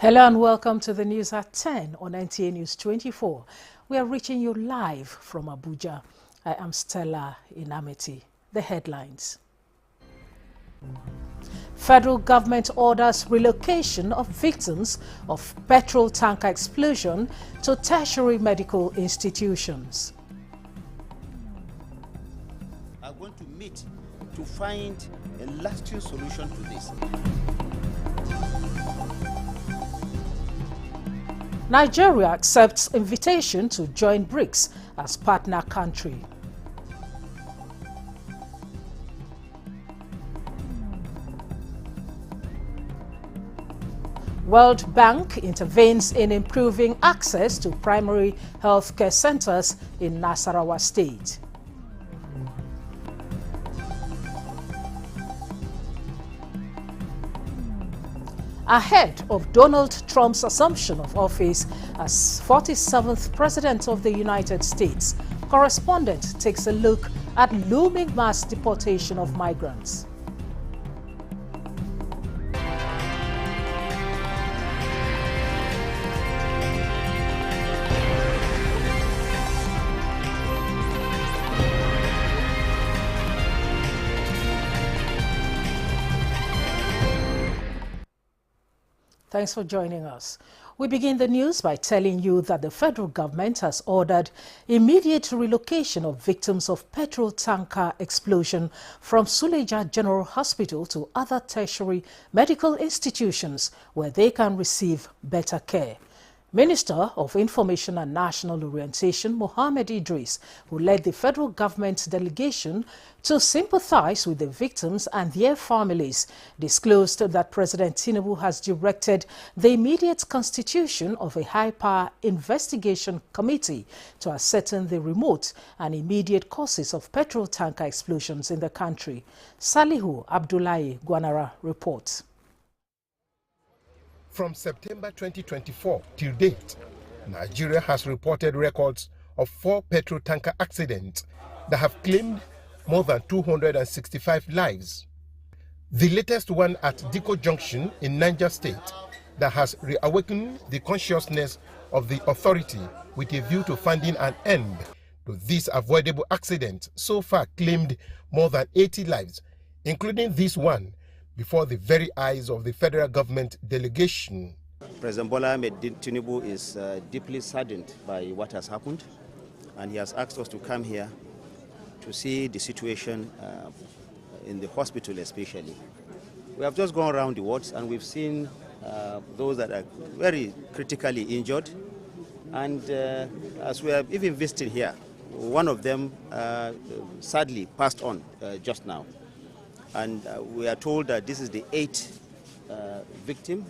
Hello and welcome to the news at 10 on NTA News 24. We are reaching you live from Abuja. I am Stella Inamiti. The headlines. Federal government orders relocation of victims of petrol tanker explosion to tertiary medical institutions. Are going to meet to find a lasting solution to this. Nigeria accepts invitation to join BRICS as partner country. World Bank intervenes in improving access to primary health care centers in Nasarawa State. Ahead of Donald Trump's assumption of office as 47th President of the United States, correspondent takes a look at looming mass deportation of migrants. Thanks for joining us. We begin the news by telling you that the federal government has ordered immediate relocation of victims of petrol tanker explosion from Suleja General Hospital to other tertiary medical institutions where they can receive better care. Minister of Information and National Orientation Mohammed Idris, who led the federal government delegation to sympathize with the victims and their families, disclosed that President Tinubu has directed the immediate constitution of a high-power investigation committee to ascertain the remote and immediate causes of petrol tanker explosions in the country. Salihu Abdullahi Gwanara reports. From September 2024 till date, Nigeria has reported records of 4 petrol tanker accidents that have claimed more than 265 lives. The latest one at Diko Junction in Niger State that has reawakened the consciousness of the authority with a view to finding an end to this avoidable accident so far claimed more than 80 lives, including this one, before the very eyes of the federal government delegation. President Bola Ahmed Tinubu is deeply saddened by what has happened, and he has asked us to come here to see the situation in the hospital especially. We have just gone around the wards and we've seen those that are very critically injured, and as we have even visited here, one of them sadly passed on just now. And we are told that this is the 8th victim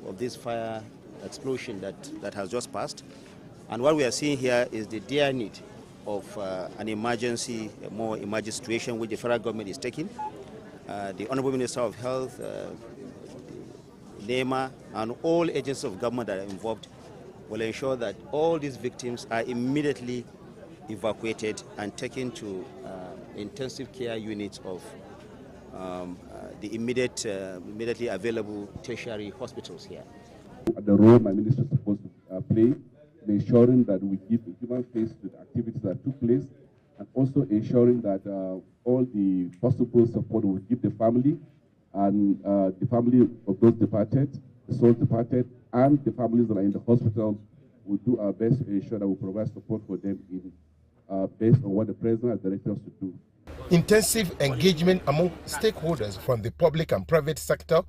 of this fire explosion that has just passed. And what we are seeing here is the dire need of an emergency, a more emergency situation which the federal government is taking. The Honorable Minister of Health, NEMA, and all agencies of government that are involved will ensure that all these victims are immediately evacuated and taken to intensive care units of the immediately available tertiary hospitals here. The role my minister is supposed to play in ensuring that we give a human face to the activities that took place, and also ensuring that all the possible support we give the family and the family of those departed, the souls departed, and the families that are in the hospital. Will do our best to ensure that we provide support for them in, based on what the president has directed us to do. Intensive engagement among stakeholders from the public and private sector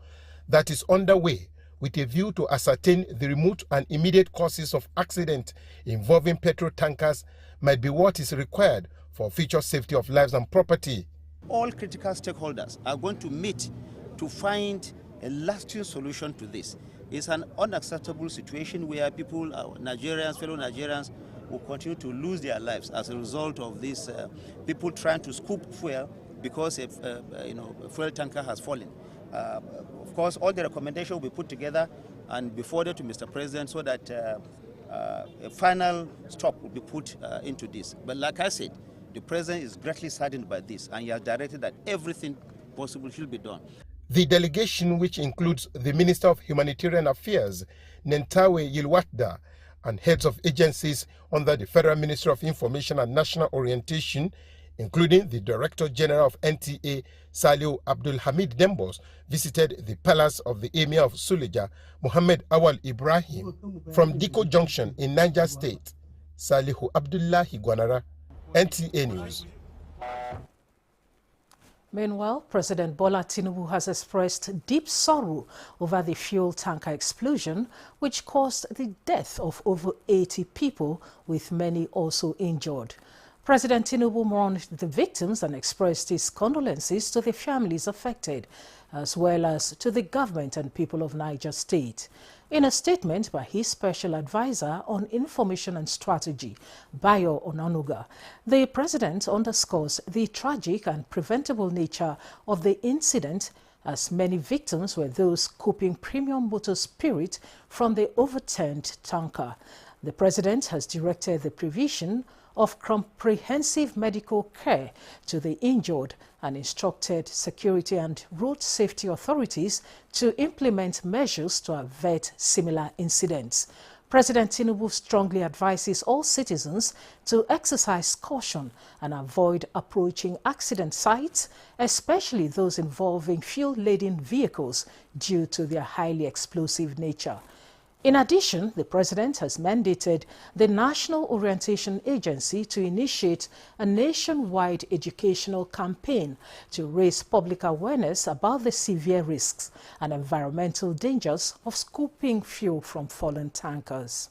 that is underway with a view to ascertain the remote and immediate causes of accident involving petrol tankers might be what is required for future safety of lives and property. All critical stakeholders are going to meet to find a lasting solution to this. It's an unacceptable situation where people, Nigerians, fellow Nigerians, will continue to lose their lives as a result of this people trying to scoop fuel because a fuel tanker has fallen. Of course, all the recommendations will be put together and be forwarded to Mr. President so that a final stop will be put into this. But like I said, the President is greatly saddened by this, and he has directed that everything possible should be done. The delegation, which includes the Minister of Humanitarian Affairs, Nentawe Yilwatda, and heads of agencies under the Federal Ministry of Information and National Orientation, including the Director General of NTA, Saliu Abdul Hamid Dembos, visited the palace of the Emir of Suleja, Muhammad Awal Ibrahim. From Diko Junction in Niger State, Salihu Abdullahi Gwanara, NTA News. Meanwhile, President Bola Tinubu has expressed deep sorrow over the fuel tanker explosion, which caused the death of over 80 people, with many also injured. President Tinubu mourned the victims and expressed his condolences to the families affected, as well as to the government and people of Niger State. In a statement by his special advisor on information and strategy, Bayo Onanuga, the president underscores the tragic and preventable nature of the incident, as many victims were those cooping premium motor spirit from the overturned tanker. The president has directed the provision of comprehensive medical care to the injured and instructed security and road safety authorities to implement measures to avert similar incidents. President Tinubu strongly advises all citizens to exercise caution and avoid approaching accident sites, especially those involving fuel-laden vehicles, due to their highly explosive nature. In addition, the president has mandated the National Orientation Agency to initiate a nationwide educational campaign to raise public awareness about the severe risks and environmental dangers of scooping fuel from fallen tankers.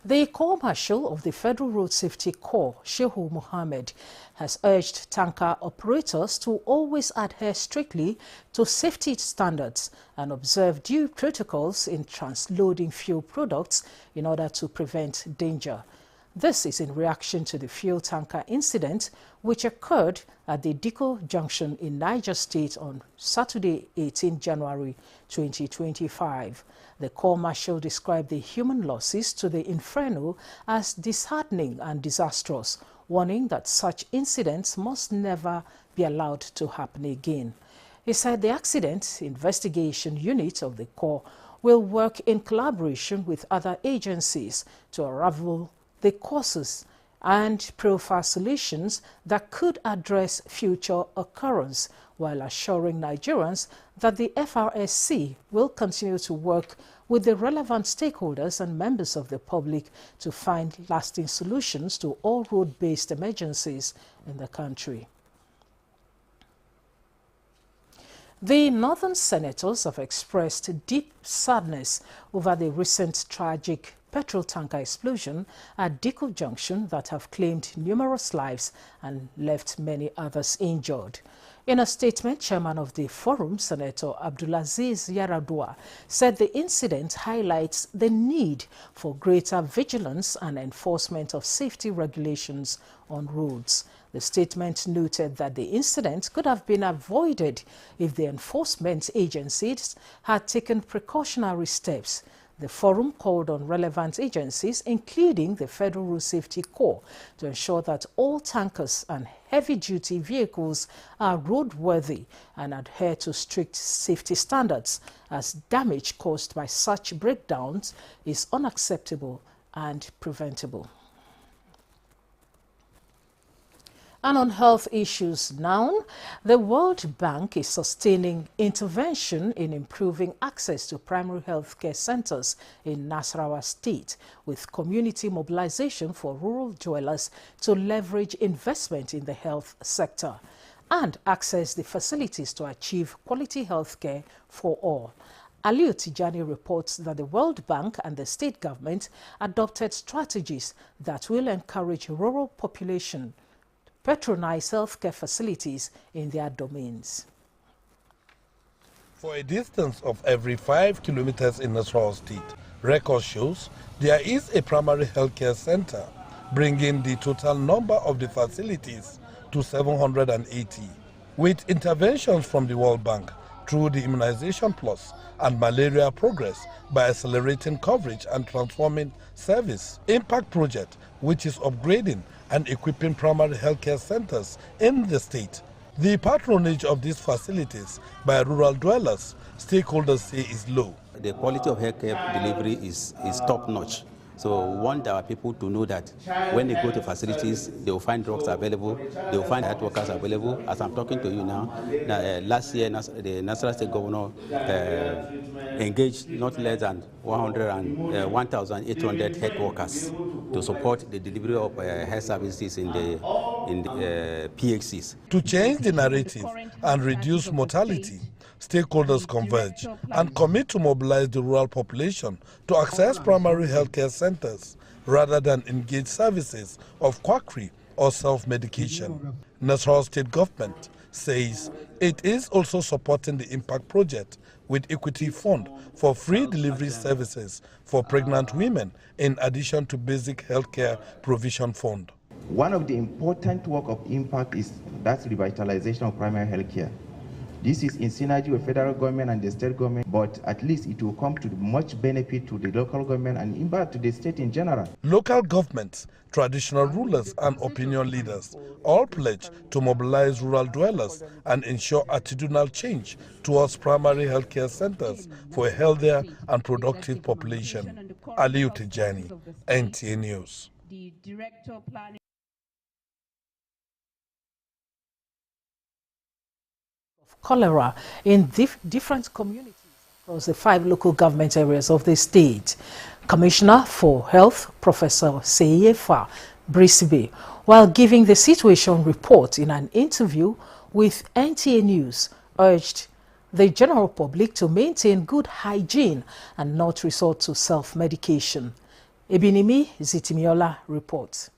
The Corps Marshal of the Federal Road Safety Corps, Shehu Mohammed, has urged tanker operators to always adhere strictly to safety standards and observe due protocols in transloading fuel products in order to prevent danger. This is in reaction to the fuel tanker incident, which occurred at the Diko Junction in Niger State on Saturday, 18 January 2025. The Corps Marshal described the human losses to the Inferno as disheartening and disastrous, warning that such incidents must never be allowed to happen again. He said the accident investigation unit of the Corps will work in collaboration with other agencies to unravel the causes and profile solutions that could address future occurrence, while assuring Nigerians that the FRSC will continue to work with the relevant stakeholders and members of the public to find lasting solutions to all road-based emergencies in the country. The Northern Senators have expressed deep sadness over the recent tragic petrol tanker explosion at Diko Junction that have claimed numerous lives and left many others injured. In a statement, Chairman of the Forum, Senator Abdulaziz Yaradua, said the incident highlights the need for greater vigilance and enforcement of safety regulations on roads. The statement noted that the incident could have been avoided if the enforcement agencies had taken precautionary steps. The forum called on relevant agencies, including the Federal Road Safety Corps, to ensure that all tankers and heavy-duty vehicles are roadworthy and adhere to strict safety standards, as damage caused by such breakdowns is unacceptable and preventable. And on health issues now, the World Bank is sustaining intervention in improving access to primary health care centers in Nasarawa State, with community mobilization for rural dwellers to leverage investment in the health sector and access the facilities to achieve quality health care for all. Aliu Tijani reports that the World Bank and the state government adopted strategies that will encourage rural population patronize healthcare facilities in their domains. For a distance of every 5 kilometers in Nasarawa State, record shows there is a primary healthcare center, bringing the total number of the facilities to 780. With interventions from the World Bank through the Immunization Plus and Malaria Progress by accelerating coverage and transforming service, Impact Project, which is upgrading and equipping primary healthcare centers in the state, The patronage of these facilities by rural dwellers, stakeholders say, is low. The quality of healthcare delivery is top-notch. So we want our people to know that when they go to facilities, they will find drugs available, they will find health workers available. As I'm talking to you now, last year the National State Governor engaged not less than 1,800 health workers to support the delivery of health services in the PHCs. To change the narrative and reduce mortality, stakeholders converge and commit to mobilize the rural population to access primary healthcare centers rather than engage services of quackery or self-medication. Nasarawa State Government says it is also supporting the Impact Project with Equity Fund for free delivery services for pregnant women in addition to basic healthcare provision fund. One of the important work of Impact is that revitalization of primary healthcare. This is in synergy with federal government and the state government, but at least it will come to much benefit to the local government and impact to the state in general. Local governments, traditional rulers and opinion leaders all pledge to mobilize rural dwellers and ensure attitudinal change towards primary healthcare centers for a healthier and productive population. Aliu Tijani, NTA News. The Director Planning. Cholera in different communities across the 5 local government areas of the state. Commissioner for Health, Professor Seyefa Brisibe, while giving the situation report in an interview with NTA News, urged the general public to maintain good hygiene and not resort to self-medication. Ebinimi Zitimiola reports.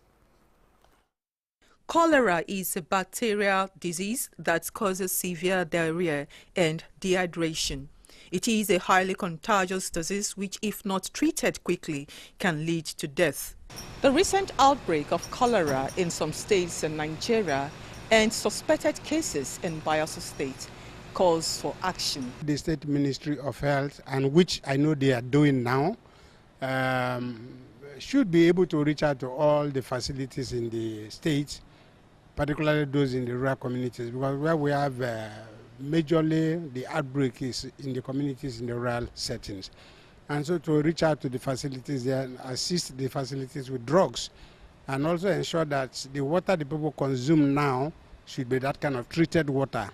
Cholera is a bacterial disease that causes severe diarrhea and dehydration. It is a highly contagious disease which, if not treated quickly, can lead to death. The recent outbreak of cholera in some states in Nigeria and suspected cases in Bayelsa State calls for action. The State Ministry of Health, and which I know they are doing now, should be able to reach out to all the facilities in the state, particularly those in the rural communities, because where we have majorly the outbreak is in the communities in the rural settings. And so to reach out to the facilities there, assist the facilities with drugs, and also ensure that the water the people consume now should be that kind of treated water.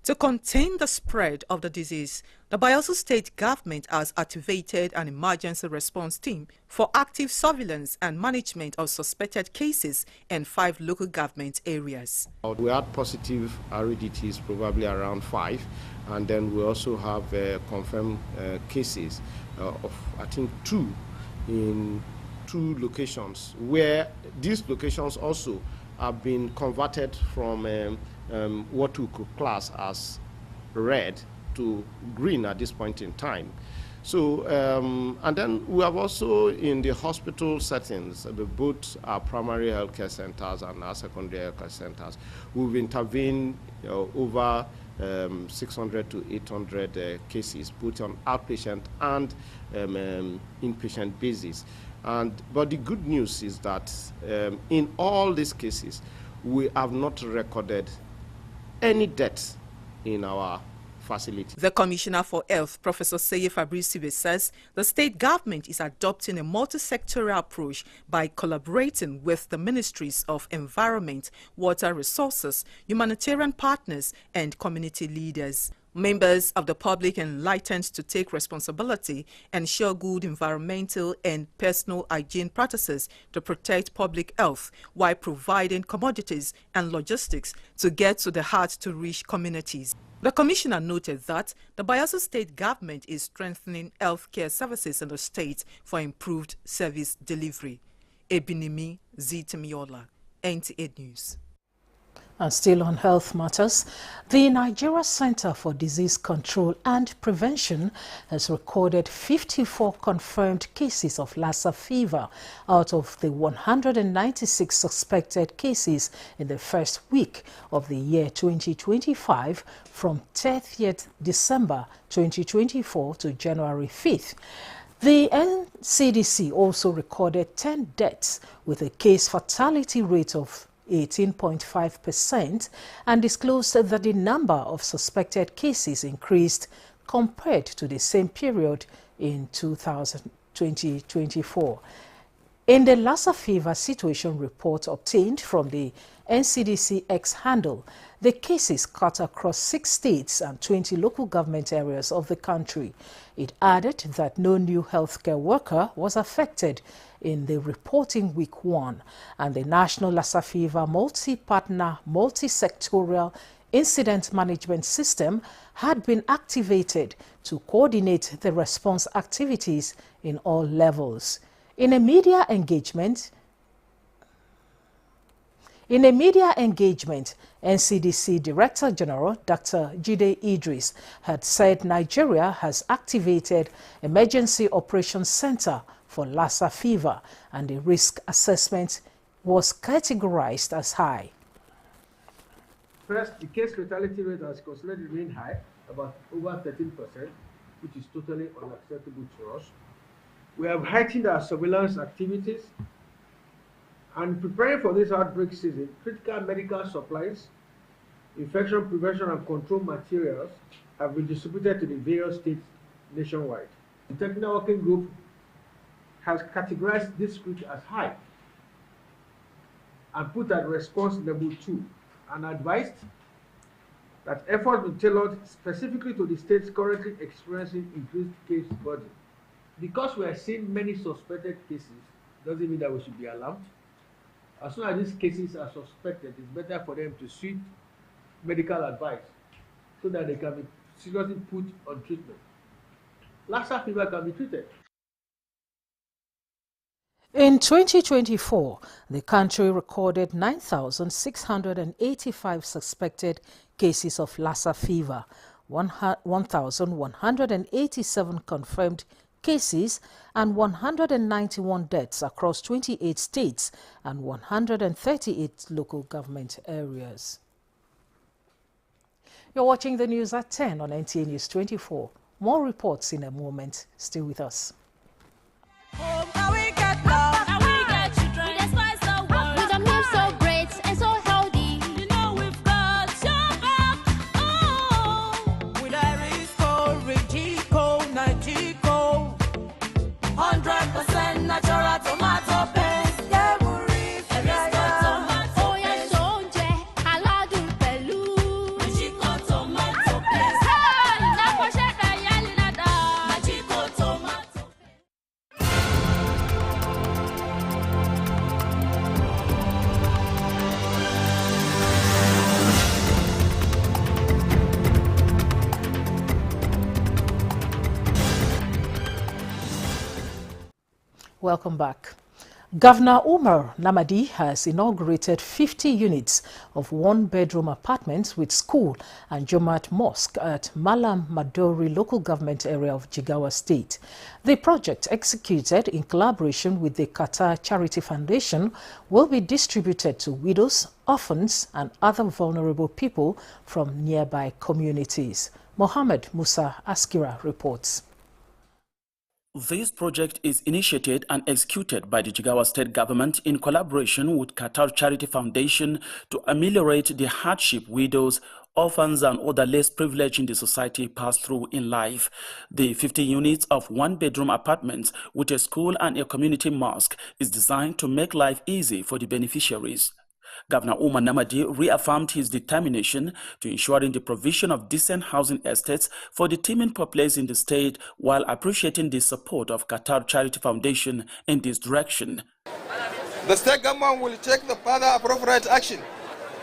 To contain the spread of the disease, the Bayelsa State government has activated an emergency response team for active surveillance and management of suspected cases in 5 local government areas. We had positive REDTs probably around 5, and then we also have confirmed cases of, I think, 2 in 2 locations, where these locations also have been converted from what we could class as red to green at this point in time. So, and then we have also in the hospital settings, both our primary healthcare centers and our secondary healthcare centers, we've intervened over 600 to 800 cases, both on outpatient and inpatient basis. But the good news is that in all these cases, we have not recorded any deaths in our facility. The Commissioner for Health, Professor Seyefa Brisibe, says the state government is adopting a multi-sectoral approach by collaborating with the ministries of environment, water resources, humanitarian partners, and community leaders. Members of the public enlightened to take responsibility, ensure good environmental and personal hygiene practices to protect public health while providing commodities and logistics to get to the hard-to-reach communities. The Commissioner noted that the Bayelsa State government is strengthening healthcare services in the state for improved service delivery. Ebinimi Zitemiola, NTA News. And still on health matters, the Nigeria Center for Disease Control and Prevention has recorded 54 confirmed cases of Lassa fever out of the 196 suspected cases in the first week of the year 2025 from 30th December 2024 to January 5th. The NCDC also recorded 10 deaths with a case fatality rate of 18.5% and disclosed that the number of suspected cases increased compared to the same period in 2024. In the Lassa fever situation report obtained from the NCDC X handle, the cases cut across 6 states and 20 local government areas of the country. It added that no new healthcare worker was affected in the reporting week 1, and the National Lassa Fever Multi-Partner Multi-Sectorial Incident Management System had been activated to coordinate the response activities in all levels. In a media engagement, NCDC Director General Dr. Jide Idris had said Nigeria has activated Emergency Operations Center for Lassa fever, and the risk assessment was categorized as high. First, the case fatality rate has consistently remained high, about over 13%, which is totally unacceptable to us. We have heightened our surveillance activities, and preparing for this outbreak season, critical medical supplies, infection prevention and control materials have been distributed to the various states nationwide. The technical working group has categorized this risk as high and put at response level 2 and advised that efforts be tailored specifically to the states currently experiencing increased case burden. Because we are seeing many suspected cases, doesn't mean that we should be alarmed. As soon as these cases are suspected, it's better for them to seek medical advice so that they can be seriously put on treatment. Lassa fever can be treated. In 2024, the country recorded 9,685 suspected cases of Lassa fever, 1,187 confirmed cases, and 191 deaths across 28 states and 138 local government areas. You're watching the news at 10 on NTA News 24. More reports in a moment. Stay with us. Welcome back. Governor Umar Namadi has inaugurated 50 units of one-bedroom apartments with school and Jumat Mosque at Malam Madori local government area of Jigawa State. The project, executed in collaboration with the Qatar Charity Foundation, will be distributed to widows, orphans and other vulnerable people from nearby communities. Mohammed Musa Askira reports. This project is initiated and executed by the Jigawa State government in collaboration with Qatar Charity Foundation to ameliorate the hardship widows, orphans and other less privileged in the society pass through in life. The 50 units of one-bedroom apartments with a school and a community mosque is designed to make life easy for the beneficiaries. Governor Umar Namadi reaffirmed his determination to ensuring the provision of decent housing estates for the teeming populace in the state, while appreciating the support of Qatar Charity Foundation in this direction. The state government will take the further appropriate action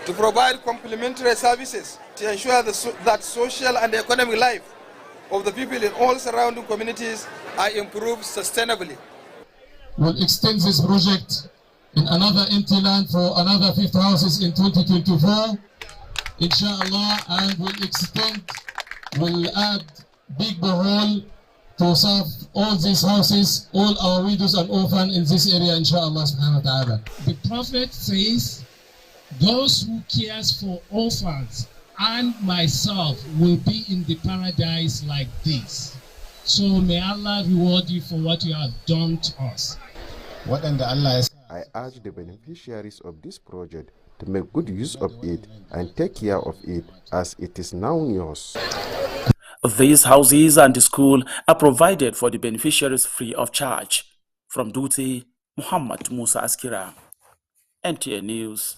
to provide complementary services to ensure that social and economic life of the people in all surrounding communities are improved sustainably. We'll extend this project in another empty land for another 50 houses in 2024, inshallah, and we'll add big borehole to serve all these houses, all our widows and orphans in this area, inshallah subhanahu wa ta'ala. The Prophet says, those who cares for orphans and myself will be in the paradise like this. So may Allah reward you for what you have done to us. I urge the beneficiaries of this project to make good use of it and take care of it as it is now yours. These houses and the school are provided for the beneficiaries free of charge. From Dutse, Muhammad Musa Askira, NTA News.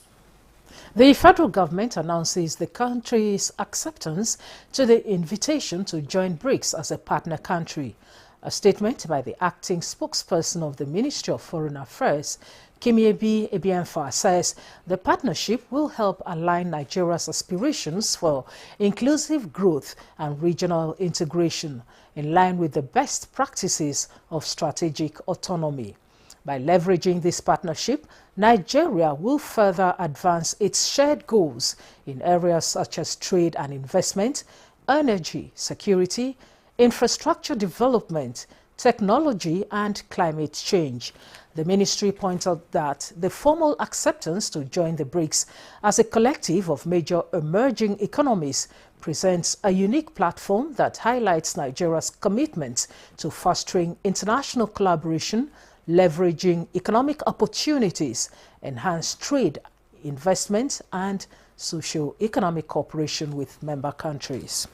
The federal government announces the country's acceptance to the invitation to join BRICS as a partner country. A statement by the acting spokesperson of the Ministry of Foreign Affairs, Kimiebi Ebianfa, says the partnership will help align Nigeria's aspirations for inclusive growth and regional integration in line with the best practices of strategic autonomy. By leveraging this partnership, Nigeria will further advance its shared goals in areas such as trade and investment, energy security, infrastructure development, technology, and climate change. The ministry points out that the formal acceptance to join the BRICS as a collective of major emerging economies presents a unique platform that highlights Nigeria's commitment to fostering international collaboration, leveraging economic opportunities, enhanced trade, investment, and socio-economic cooperation with member countries.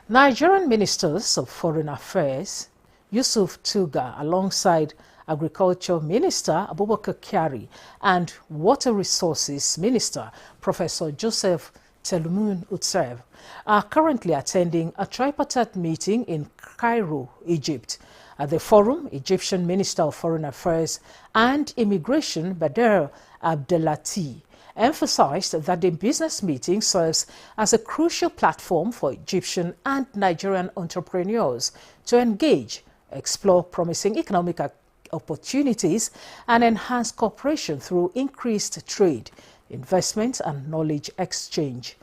Nigerian ministers of foreign affairs Yusuf Tuga, alongside Agriculture Minister Abubakar Kyari and Water Resources Minister Professor Joseph Telumun Utsev, are currently attending a tripartite meeting in Cairo, Egypt. At the forum, Egyptian Minister of Foreign Affairs and Immigration Bader Abdelati emphasized that the business meeting serves as a crucial platform for Egyptian and Nigerian entrepreneurs to engage, explore promising economic opportunities, and enhance cooperation through increased trade, investment, and knowledge exchange.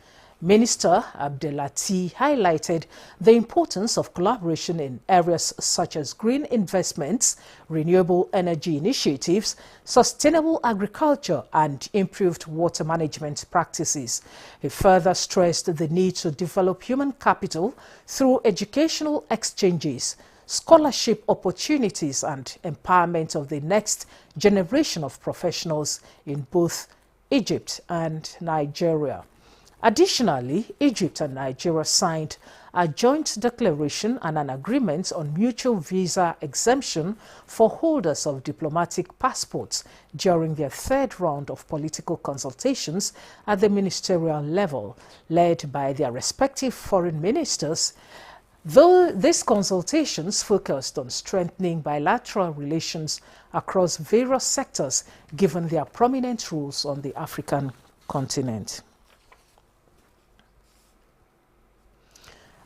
Minister Abdelati highlighted the importance of collaboration in areas such as green investments, renewable energy initiatives, sustainable agriculture, and improved water management practices. He further stressed the need to develop human capital through educational exchanges, scholarship opportunities, and empowerment of the next generation of professionals in both Egypt and Nigeria. Additionally, Egypt and Nigeria signed a joint declaration and an agreement on mutual visa exemption for holders of diplomatic passports during their third round of political consultations at the ministerial level, led by their respective foreign ministers. Though these consultations focused on strengthening bilateral relations across various sectors, given their prominent roles on the African continent.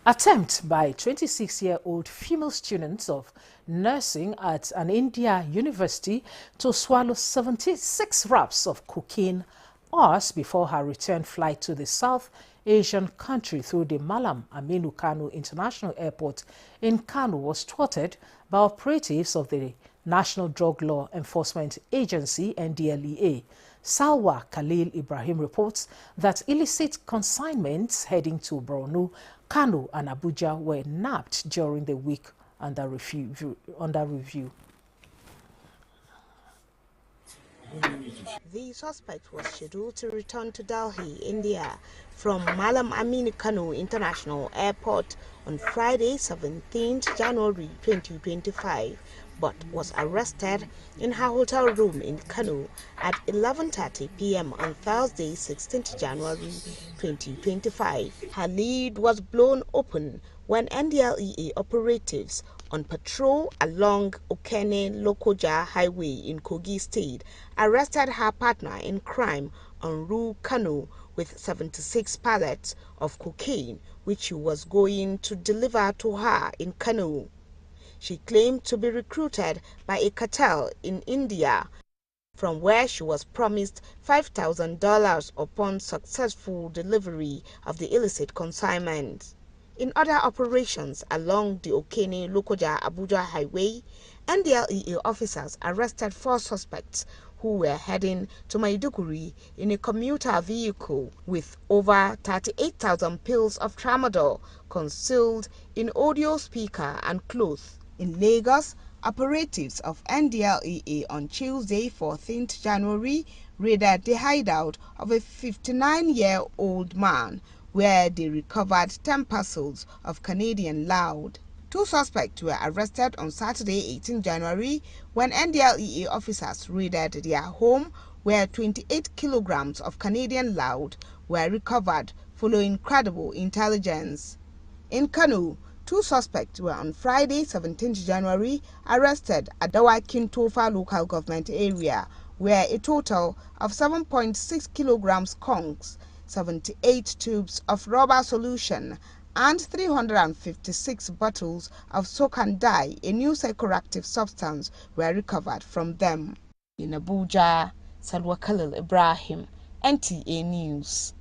Attempt by 26-year-old female students of nursing at an India university to swallow 76 wraps of cocaine hours before her return flight to the South Asian country through the Malam Aminu Kano International Airport in Kano was thwarted by operatives of the National Drug Law Enforcement Agency, NDLEA. Salwa Khalil Ibrahim reports that illicit consignments heading to Borno, Kano, and Abuja were nabbed during the week under review. The suspect was scheduled to return to Delhi, India, from Malam Aminu Kano International Airport on Friday, 17th January 2025, but was arrested in her hotel room in Kano at 11:30 p.m. on Thursday, 16th January 2025. Her lid was blown open when NDLEA operatives on patrol along Okene-Lokoja Highway in Kogi State arrested her partner in crime en route Kano with 76 pallets of cocaine, which she was going to deliver to her in Kano. She claimed to be recruited by a cartel in India, from where she was promised $5,000 upon successful delivery of the illicit consignment. In other operations along the Okene-Lokoja-Abuja Highway, NDLEA officers arrested 4 suspects who were heading to Maiduguri in a commuter vehicle with over 38,000 pills of tramadol concealed in audio speaker and clothes. In Lagos, Operatives of NDLEA on Tuesday, 14th January, raided the hideout of a 59-year-old man where they recovered 10 parcels of Canadian loud. 2 suspects were arrested on Saturday, 18 January, when NDLEA officers raided their home where 28 kilograms of Canadian loud were recovered following credible intelligence. In Kano, 2 suspects were on Friday, 17th January, arrested at Dawakin Tofa local government area, where a total of 7.6 kilograms conchs, 78 tubes of rubber solution, and 356 bottles of soak and dye, a new psychoactive substance, were recovered from them. In Abuja, Salwa Khalil Ibrahim, NTA News.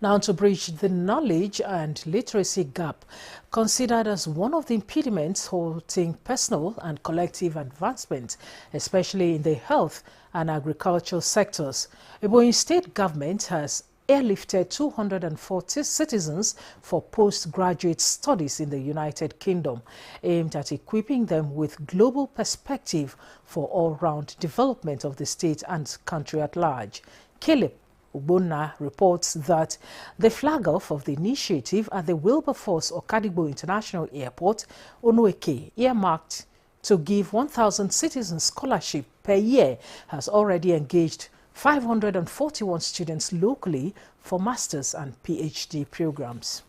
Now, to bridge the knowledge and literacy gap considered as one of the impediments halting personal and collective advancement, especially in the health and agricultural sectors, Ebonyi State government has airlifted 240 citizens for postgraduate studies in the United Kingdom, aimed at equipping them with global perspective for all-round development of the state and country at large. Caleb Ogbonna reports that the flag-off of the initiative at the Wilberforce Okadigbo International Airport, Onueke, earmarked to give 1,000 citizens scholarship per year, has already engaged 541 students locally for master's and PhD programs.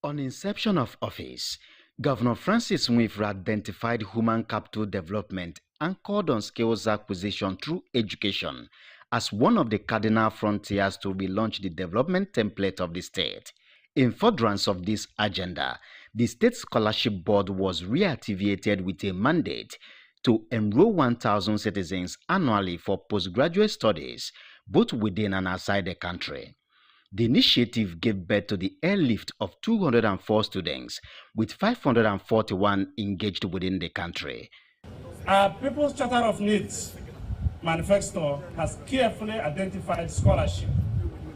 On inception of office, Governor Francis Nwifuru identified human capital development anchored on skills acquisition through education as one of the cardinal frontiers to relaunch the development template of the state. In furtherance of this agenda, the State Scholarship Board was reactivated with a mandate to enroll 1,000 citizens annually for postgraduate studies, both within and outside the country. The initiative gave birth to the airlift of 204 students, with 541 engaged within the country. Our People's Charter of Needs Manifesto has carefully identified scholarship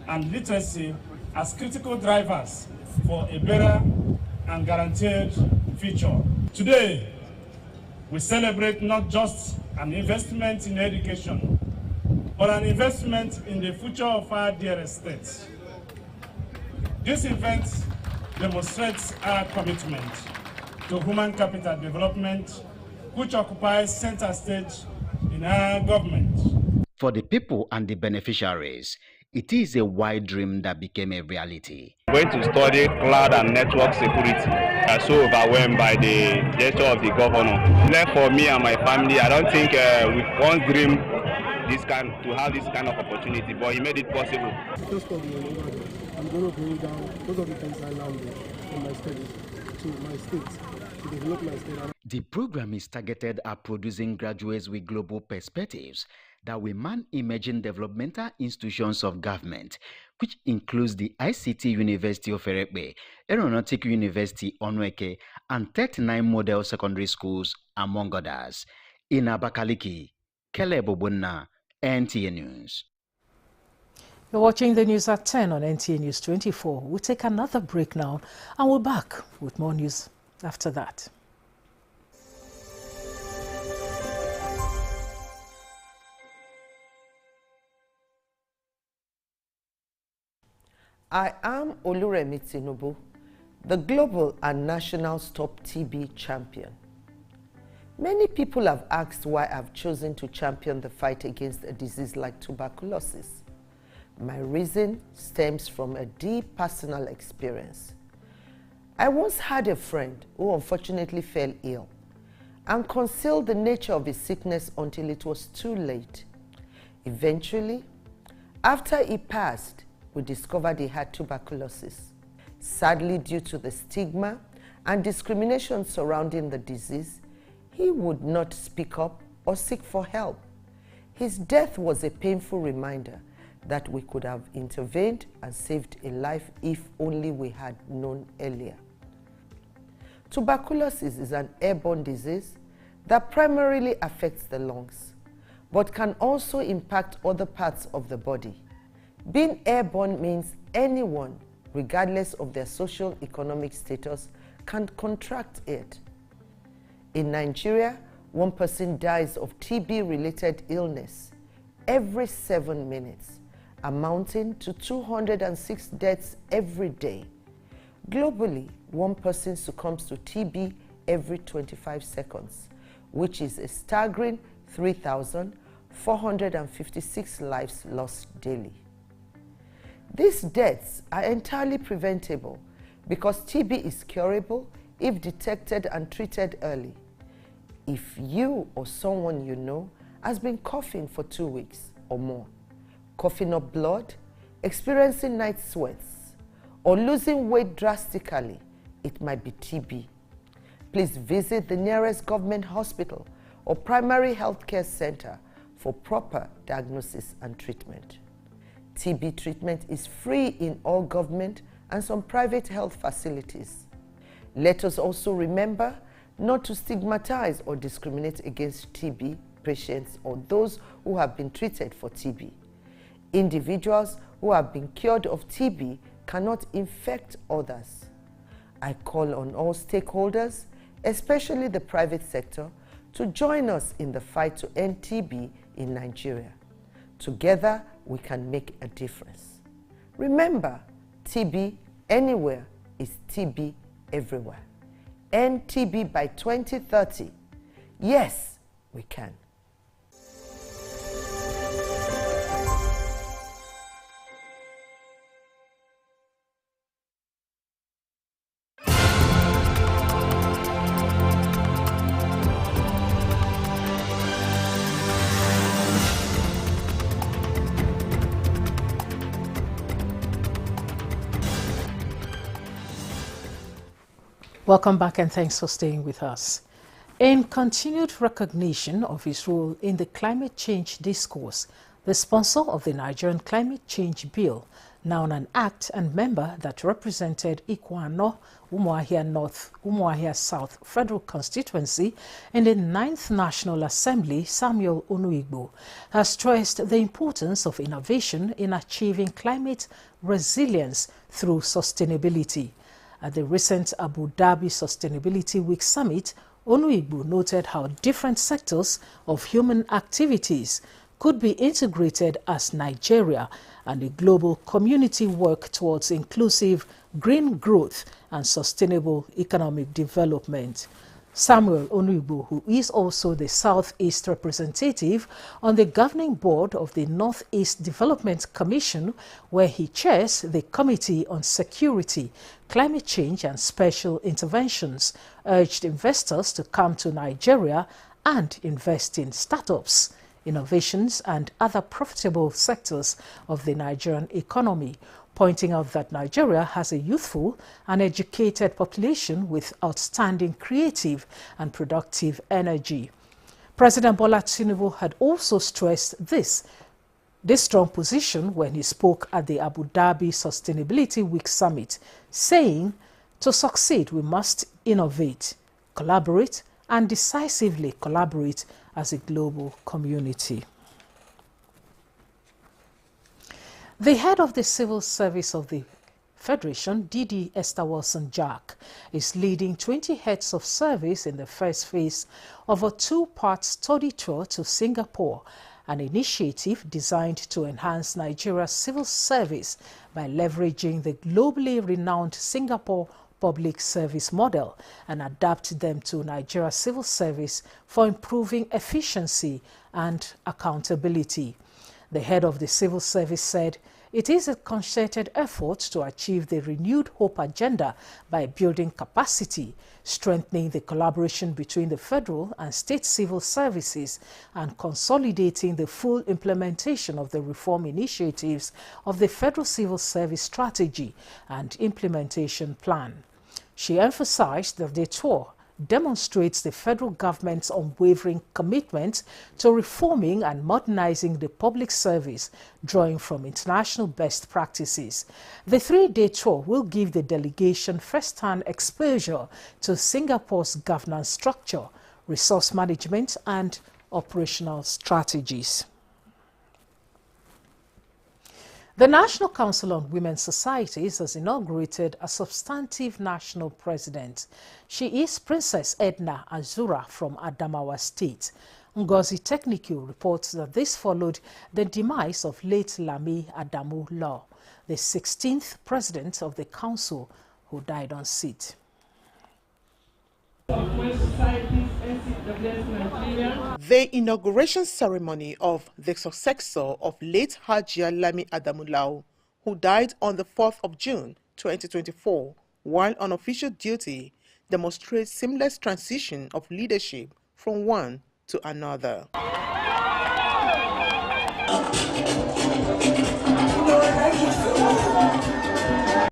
and literacy as critical drivers for a better and guaranteed future. Today, we celebrate not just an investment in education, but an investment in the future of our dear state. This event demonstrates our commitment to human capital development, which occupies center stage in our government. For the people and the beneficiaries, it is a wide dream that became a reality. I'm going to study cloud and network security. I'm so overwhelmed by the gesture of the governor. Left for me and my family, I don't think we once dream to have this kind of opportunity, but he made it possible. Just for the I'm going to bring down most of the things I learned from my studies to my state, to develop my state. The program is targeted at producing graduates with global perspectives that will man emerging developmental institutions of government, which includes the ICT University of Erekpe, Aeronautic University Onueke, and 39 model secondary schools, among others. In Abakaliki, Caleb Ogbonna, NTA News. You're watching the news at 10 on NTA News 24. We'll take another break now, and we're back with more news after that. I am Oluremi Tinubu, the global and national Stop TB champion. Many people have asked why I've chosen to champion the fight against a disease like tuberculosis. My reason stems from a deep personal experience. I once had a friend who unfortunately fell ill and concealed the nature of his sickness until it was too late. Eventually, after he passed, we discovered he had tuberculosis. Sadly, due to the stigma and discrimination surrounding the disease, he would not speak up or seek for help. His death was a painful reminder that we could have intervened and saved a life if only we had known earlier. Tuberculosis is an airborne disease that primarily affects the lungs, but can also impact other parts of the body. Being airborne means anyone, regardless of their social economic status, can contract it. In Nigeria, one person dies of TB-related illness every 7 minutes, amounting to 206 deaths every day. Globally, one person succumbs to TB every 25 seconds, which is a staggering 3,456 lives lost daily. These deaths are entirely preventable because TB is curable if detected and treated early. If you or someone you know has been coughing for 2 weeks or more, coughing up blood, experiencing night sweats, or losing weight drastically, it might be TB. Please visit the nearest government hospital or primary health care center for proper diagnosis and treatment. TB treatment is free in all government and some private health facilities. Let us also remember not to stigmatize or discriminate against TB patients or those who have been treated for TB. Individuals who have been cured of TB cannot infect others. I call on all stakeholders, especially the private sector, to join us in the fight to end TB in Nigeria. Together, we can make a difference. Remember, TB anywhere is TB everywhere. End TB by 2030. Yes, we can. Welcome back and thanks for staying with us. In continued recognition of his role in the climate change discourse, the sponsor of the Nigerian Climate Change Bill, now an act and member that represented Ikuano, Umuahia North, Umuahia South Federal Constituency in the 9th National Assembly, Samuel Onuigbo, has stressed the importance of innovation in achieving climate resilience through sustainability. At the recent Abu Dhabi Sustainability Week Summit, Onuigbo noted how different sectors of human activities could be integrated as Nigeria and the global community work towards inclusive green growth and sustainable economic development. Samuel Onuigbo, who is also the Southeast representative on the governing board of the Northeast Development Commission, where he chairs the Committee on Security, Climate Change and Special Interventions, urged investors to come to Nigeria and invest in startups, innovations and other profitable sectors of the Nigerian economy, pointing out that Nigeria has a youthful and educated population with outstanding creative and productive energy. President Bola Tinubu had also stressed this strong position when he spoke at the Abu Dhabi Sustainability Week Summit, saying, "To succeed, we must innovate, collaborate, and decisively collaborate as a global community." The head of the Civil Service of the Federation, Didi Esther Wilson-Jack, is leading 20 heads of service in the first phase of a two-part study tour to Singapore, an initiative designed to enhance Nigeria's civil service by leveraging the globally renowned Singapore public service model and adapt them to Nigeria's civil service for improving efficiency and accountability. The head of the civil service said, "It is a concerted effort to achieve the renewed hope agenda by building capacity, strengthening the collaboration between the federal and state civil services, and consolidating the full implementation of the reform initiatives of the Federal Civil Service Strategy and Implementation Plan." She emphasized that the tour demonstrates the federal government's unwavering commitment to reforming and modernizing the public service, drawing from international best practices. The three-day tour will give the delegation first-hand exposure to Singapore's governance structure, resource management, and operational strategies. The National Council on Women's Societies has inaugurated a substantive national president. She is Princess Edna Azura from Adamawa State. Ngozi Technical reports that this followed the demise of late Lami Adamu Law, the 16th president of the council, who died on seat. The inauguration ceremony of the successor of late Hajia Lami Adamu Law, who died on the 4th of June 2024 while on official duty, demonstrates seamless transition of leadership from one to another.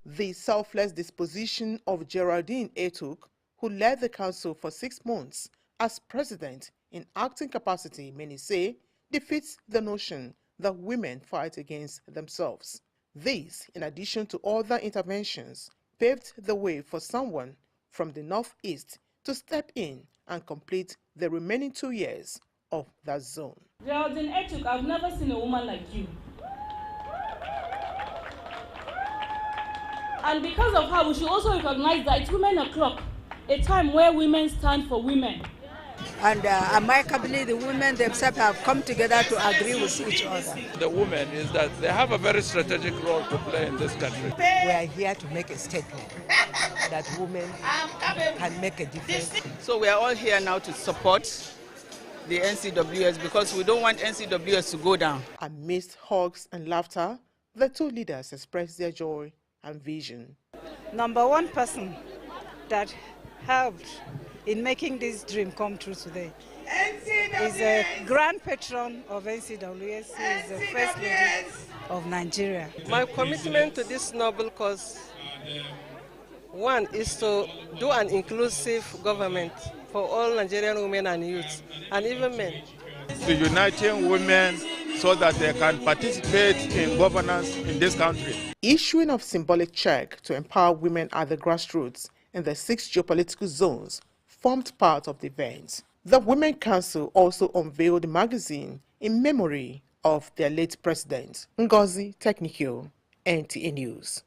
The selfless disposition of Geraldine Etuk, who led the council for 6 months as president in acting capacity, many say, defeats the notion that women fight against themselves. This, in addition to other interventions, paved the way for someone from the Northeast to step in and complete the remaining 2 years of that zone. Geraldine Etuk, I've never seen a woman like you. And because of her, we should also recognize that it's Women O'Clock, a time where women stand for women. And amicably, the women themselves have come together to agree with each other. The women is that they have a very strategic role to play in this country. We are here to make a statement that women can make a difference. So we are all here now to support the NCWS because we don't want NCWS to go down. Amidst hugs and laughter, the two leaders expressed their joy and vision. Number one person that helped in making this dream come true today is a grand patron of NCWS, who is the First Lady of Nigeria. My commitment to this noble cause, one, is to do an inclusive government for all Nigerian women and youth, and even men. To uniting women so that they can participate in governance in this country. Issuing of symbolic check to empower women at the grassroots in the 6 geopolitical zones formed part of the event. The Women Council also unveiled a magazine in memory of their late president. Ngozi Technical, NTA News.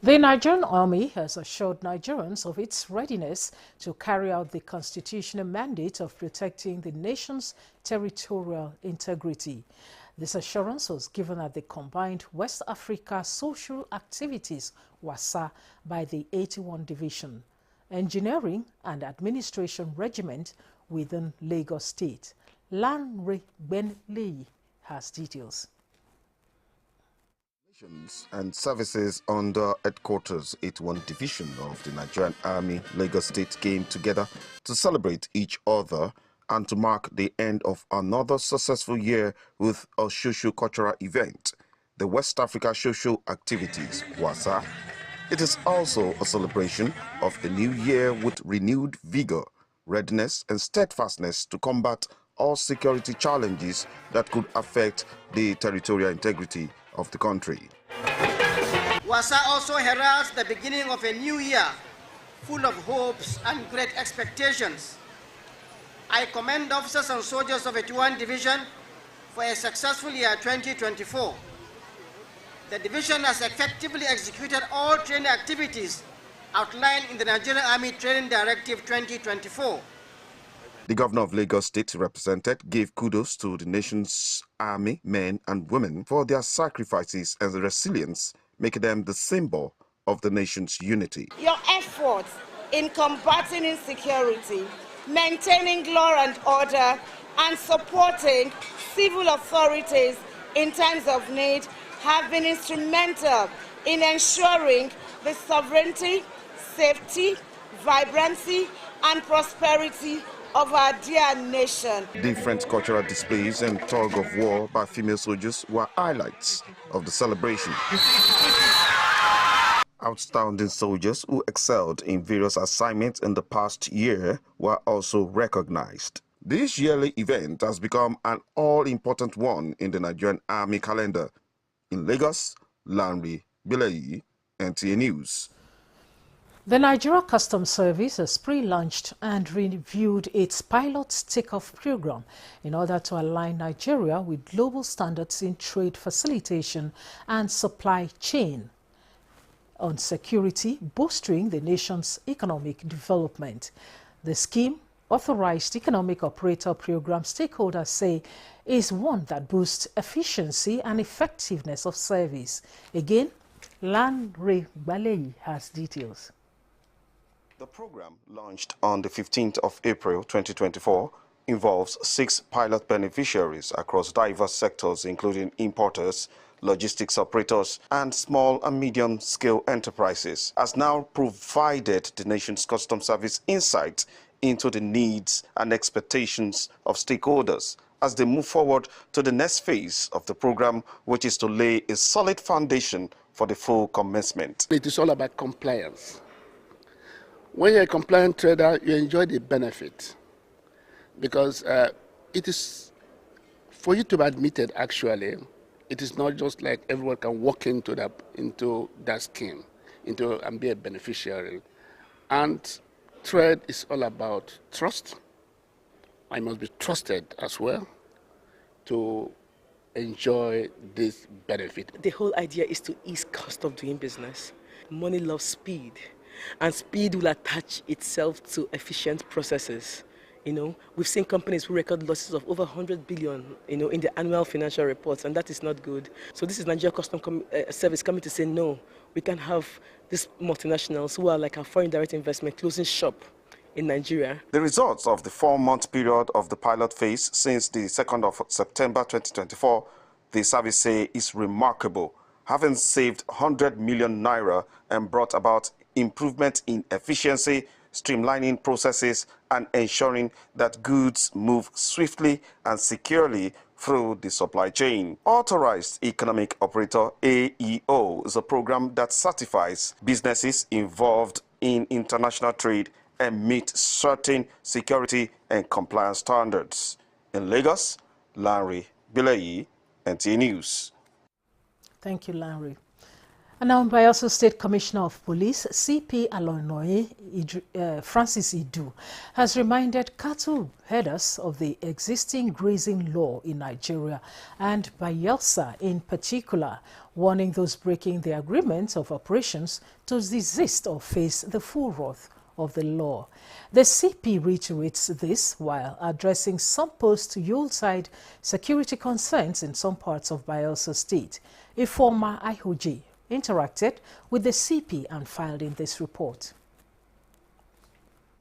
The Nigerian Army has assured Nigerians of its readiness to carry out the constitutional mandate of protecting the nation's territorial integrity. This assurance was given at the Combined West Africa Social Activities WASA by the 81 Division, Engineering and Administration Regiment within Lagos State. Lanre Benley has details. And services under Headquarters 81 Division of the Nigerian Army, Lagos State, came together to celebrate each other and to mark the end of another successful year with a socio-cultural event, the West Africa Social Activities, WASA. It is also a celebration of the new year with renewed vigor, readiness and steadfastness to combat all security challenges that could affect the territorial integrity of the country. WASA also heralds the beginning of a new year full of hopes and great expectations. I commend officers and soldiers of 81 Division for a successful year 2024. The division has effectively executed all training activities outlined in the Nigerian Army Training Directive 2024. The governor of Lagos State, represented, gave kudos to the nation's army men and women for their sacrifices and resilience, making them the symbol of the nation's unity. Your efforts in combating insecurity, maintaining law and order, and supporting civil authorities in times of need have been instrumental in ensuring the sovereignty, safety, vibrancy, and prosperity of our dear nation. Different cultural displays and tug of war by female soldiers were highlights of the celebration. Outstanding soldiers who excelled in various assignments in the past year were also recognized. This yearly event has become an all-important one in the Nigerian Army calendar. In Lagos, Lanre Belay, NTA News. The Nigeria Customs Service has pre-launched and reviewed its pilot takeoff program in order to align Nigeria with global standards in trade facilitation and supply chain on security, bolstering the nation's economic development. The scheme, authorized Economic Operator Program, stakeholders say is one that boosts efficiency and effectiveness of service. Again, Lanre Balei has details. The program, launched on the 15th of April 2024, involves 6 pilot beneficiaries across diverse sectors, including importers, logistics operators, and small and medium-scale enterprises, has now provided the nation's customs service insight into the needs and expectations of stakeholders as they move forward to the next phase of the program, which is to lay a solid foundation for the full commencement. It is all about compliance. When you're a compliant trader, you enjoy the benefit because it is, for you to be admitted actually, it is not just like everyone can walk into that scheme, and be a beneficiary. And trade is all about trust. I must be trusted as well to enjoy this benefit. The whole idea is to ease cost of doing business. Money loves speed, and speed will attach itself to efficient processes. You know, we've seen companies who record losses of over 100 billion, in the annual financial reports, and that is not good. So this is Nigeria Customs Service coming to say, no, we can have these multinationals who are like our foreign direct investment closing shop in Nigeria. The results of the 4-month period of the pilot phase since the 2nd of September 2024, the service say is remarkable, having saved 100 million naira and brought about improvement in efficiency, streamlining processes, and ensuring that goods move swiftly and securely through the supply chain. Authorized Economic Operator AEO is a program that certifies businesses involved in international trade and meet certain security and compliance standards. In Lagos, Lanre Balei, NTA News. Thank you, Lanre. And now, Bayelsa State Commissioner of Police, CP Alonoye Francis Idu, has reminded cattle herders of the existing grazing law in Nigeria and Bayelsa in particular, warning those breaking the agreements of operations to desist or face the full wrath of the law. The CP reiterates this while addressing some post-Yuletide security concerns in some parts of Bayelsa State. A former IOG interacted with the CP and filed in this report.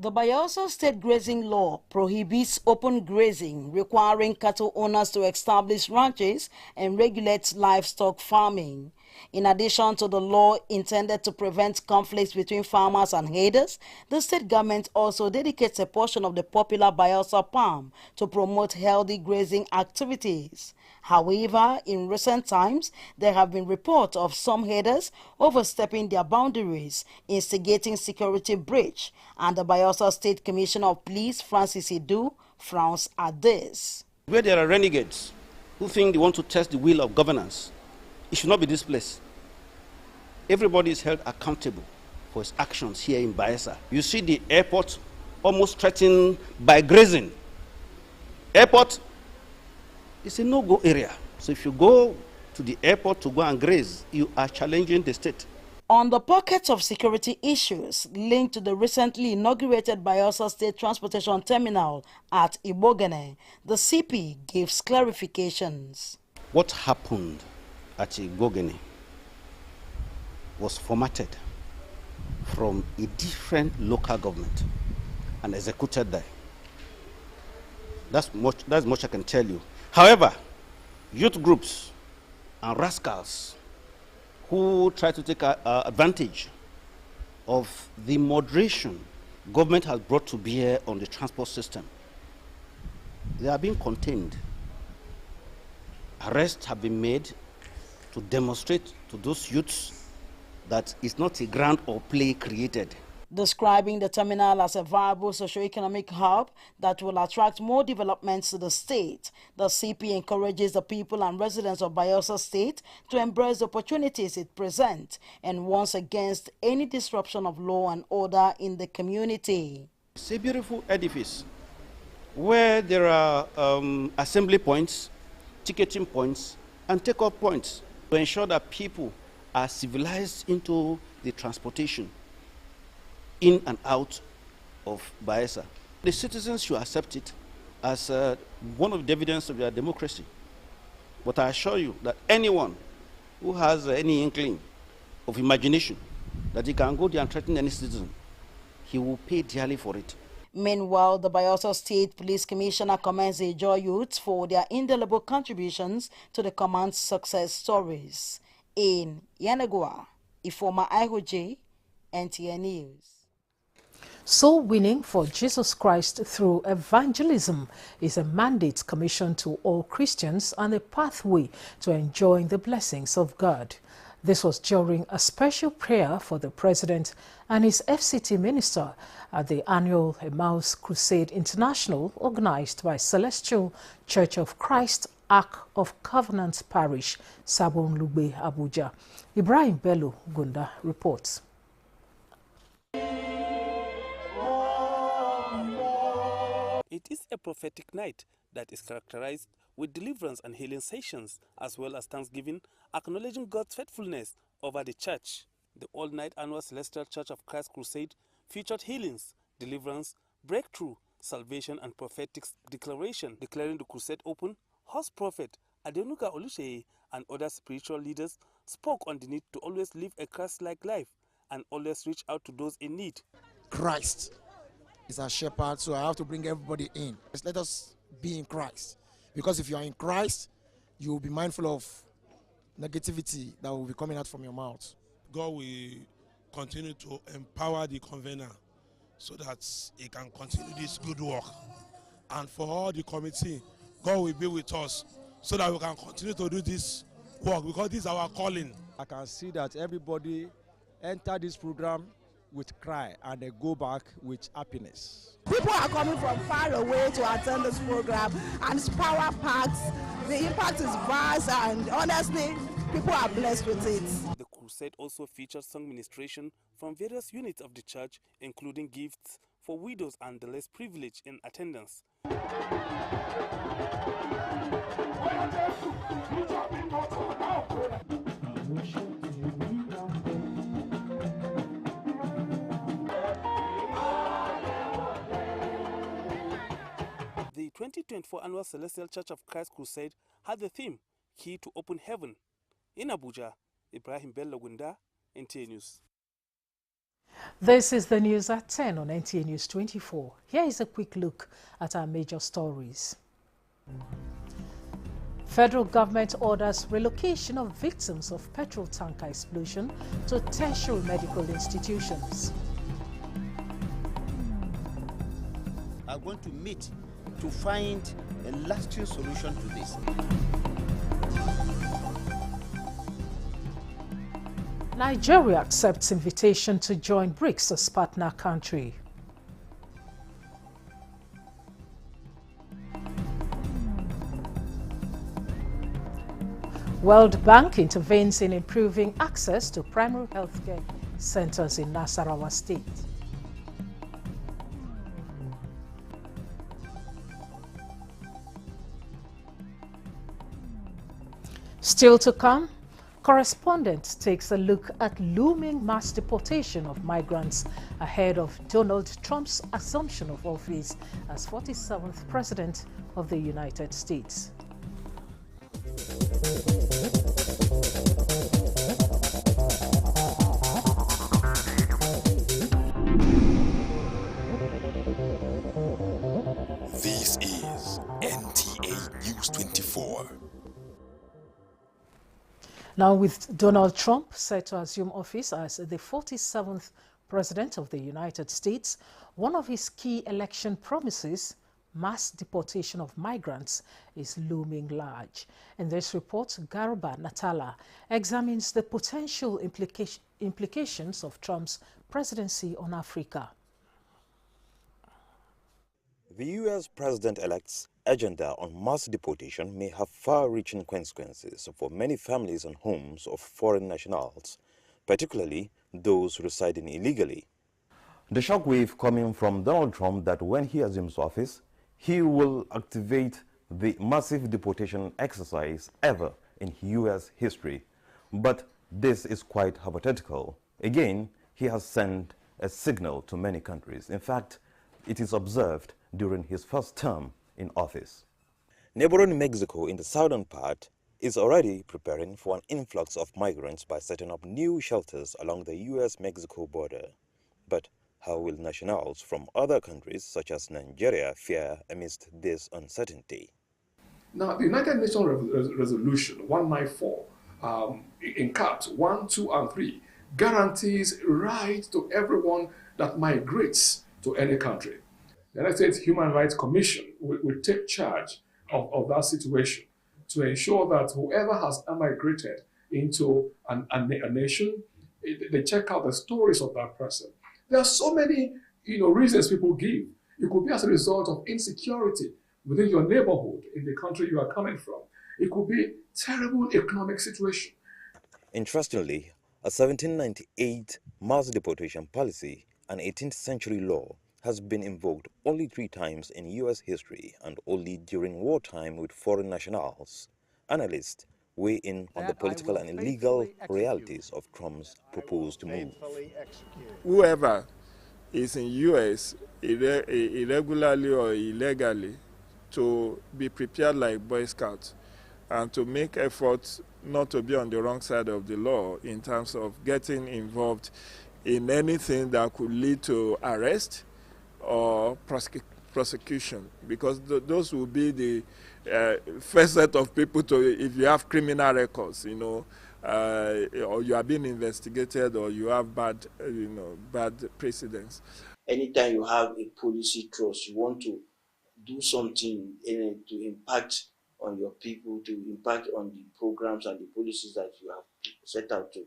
The Bayelsa State Grazing Law prohibits open grazing, requiring cattle owners to establish ranches and regulate livestock farming. In addition to the law intended to prevent conflicts between farmers and herders, the state government also dedicates a portion of the popular Bayelsa Palm to promote healthy grazing activities. However, in recent times, there have been reports of some herders overstepping their boundaries, instigating security breach, and the Bayelsa State Commissioner of Police, Francis Idu, frowns at this. Where there are renegades who think they want to test the will of governance, it should not be this place. Everybody is held accountable for his actions here in Bayelsa. You see the airport almost threatened by grazing. Airport is a no-go area. So if you go to the airport to go and graze, you are challenging the state. On the pockets of security issues linked to the recently inaugurated Bayelsa State Transportation Terminal at Ibogene, the CP gives clarifications. What happened at Ibogene was formatted from a different local government and executed there. That's much I can tell you. However, youth groups and rascals who try to take advantage of the moderation government has brought to bear on the transport system, they are being contained. Arrests have been made to demonstrate to those youths that it's not a ground or play created. Describing the terminal as a viable socio-economic hub that will attract more developments to the state, the CP encourages the people and residents of Bayelsa State to embrace the opportunities it presents and warns against any disruption of law and order in the community. It's a beautiful edifice where there are assembly points, ticketing points, and take-off points to ensure that people are civilized into the transportation in and out of Bayelsa. The citizens should accept it as one of the evidence of their democracy. But I assure you that anyone who has any inkling of imagination that he can go there and threaten any citizen, he will pay dearly for it. Meanwhile, the Bayelsa State Police Commissioner commends the Ijaw youths for their indelible contributions to the command's success stories. In Yenagoa, Ifoma Ihoje, NTN News. Soul winning for Jesus Christ through evangelism is a mandate commissioned to all Christians and a pathway to enjoying the blessings of God. This was during a special prayer for the President and his FCT minister at the annual Emmaus Crusade International organized by Celestial Church of Christ, Ark of Covenant Parish, Sabon Lugbe, Abuja. Ibrahim Bello Gunda reports. It is a prophetic night that is characterized with deliverance and healing sessions, as well as thanksgiving, acknowledging God's faithfulness over the church. The all-night annual Celestial Church of Christ Crusade featured healings, deliverance, breakthrough, salvation, and prophetic declaration. Declaring the crusade open, host prophet Adenuga Oluseyi and other spiritual leaders spoke on the need to always live a Christ-like life and always reach out to those in need. Christ is our shepherd, so I have to bring everybody in. Let us be in Christ, because if you are in Christ, you will be mindful of negativity that will be coming out from your mouth. God will continue to empower the convener so that he can continue this good work. And for all the committee, God will be with us so that we can continue to do this work, because this is our calling. I can see that everybody enter this program with cry and they go back with happiness. People are coming from far away to attend this program, and it's power packed. The impact is vast, and honestly, people are blessed with it. The crusade also featured song ministration from various units of the church, including gifts for widows and the less privileged in attendance. The 2024 annual Celestial Church of Christ Crusade had the theme, Key to Open Heaven. In Abuja, Ibrahim Bello Gunda, NTA News. This is the news at 10 on NTA News 24. Here is a quick look at our major stories. Federal government orders relocation of victims of petrol tanker explosion to tertiary medical institutions. Are going to meet to find a lasting solution to this. Nigeria accepts invitation to join BRICS as partner country. World Bank intervenes in improving access to primary healthcare centers in Nasarawa State. Still to come, correspondent takes a look at looming mass deportation of migrants ahead of Donald Trump's assumption of office as 47th President of the United States. This is NTA News 24. Now, with Donald Trump set to assume office as the 47th President of the United States, one of his key election promises, mass deportation of migrants, is looming large. In this report, Garba Natala examines the potential implications of Trump's presidency on Africa. The U.S. President-elect's agenda on mass deportation may have far-reaching consequences for many families and homes of foreign nationals, particularly those residing illegally. The shockwave coming from Donald Trump that when he assumes office, he will activate the massive deportation exercise ever in U.S. history. But this is quite hypothetical. Again, he has sent a signal to many countries. In fact, it is observed during his first term in office. Neighboring Mexico in the southern part is already preparing for an influx of migrants by setting up new shelters along the U.S.-Mexico border. But how will nationals from other countries such as Nigeria fare amidst this uncertainty? Now, the United Nations Resolution 194 in caps 1, 2, and 3 guarantees right to everyone that migrates to any country. The United States Human Rights Commission will take charge of that situation to ensure that whoever has emigrated into a nation, they check out the stories of that person. There are so many reasons people give. It could be as a result of insecurity within your neighborhood in the country you are coming from. It could be terrible economic situation. Interestingly, a 1798 mass deportation policy, an 18th century law, has been invoked only 3 times in U.S. history and only during wartime with foreign nationals. Analysts weigh in on the political and illegal realities of Trump's proposed move. Whoever is in U.S. irregularly or illegally to be prepared like Boy Scouts and to make efforts not to be on the wrong side of the law in terms of getting involved in anything that could lead to arrest or prosecution, because those will be the first set of people to, if you have criminal records, or you are being investigated or you have bad precedents. Anytime you have a policy trust, you want to do something to impact on your people, to impact on the programs and the policies that you have set out to.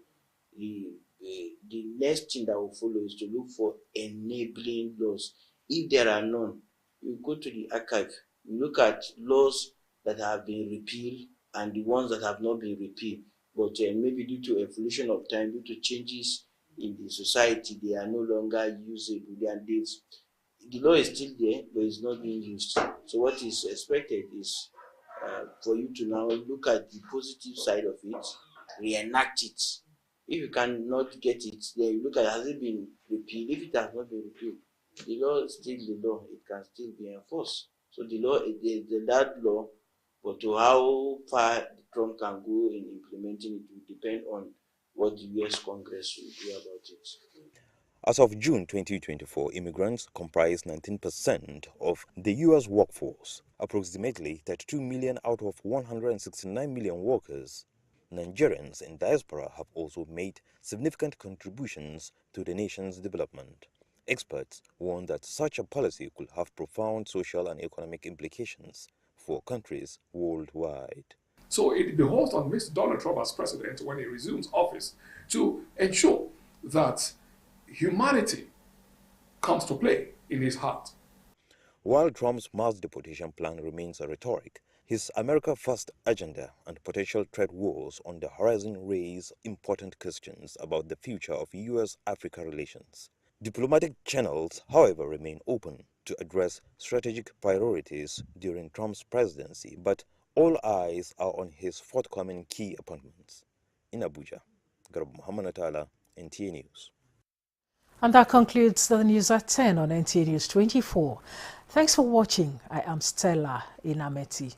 The next thing that will follow is to look for enabling laws. If there are none, you go to the archive, you look at laws that have been repealed and the ones that have not been repealed, but maybe due to evolution of time, due to changes in the society, they are no longer usable. The law is still there, but it's not being used. So what is expected is for you to now look at the positive side of it, reenact it. If you cannot get it, then you look at, has it been repealed? If it has not been repealed, the law is still the law. It can still be enforced. So the law is that law, but to how far Trump can go in implementing it will depend on what the U.S. Congress will do about it. As of June 2024, immigrants comprise 19% of the U.S. workforce, approximately 32 million out of 169 million workers. Nigerians in diaspora have also made significant contributions to the nation's development. Experts warn that such a policy could have profound social and economic implications for countries worldwide. So it behoves on Mr. Donald Trump as president, when he resumes office, to ensure that humanity comes to play in his heart. While Trump's mass deportation plan remains a rhetoric, his America First agenda and potential trade wars on the horizon raise important questions about the future of U.S.-Africa relations. Diplomatic channels, however, remain open to address strategic priorities during Trump's presidency, but all eyes are on his forthcoming key appointments. In Abuja, Garba Muhammad Atala, NTA News. And that concludes the news at 10 on NTA News 24. Thanks for watching. I am Stella Inameti.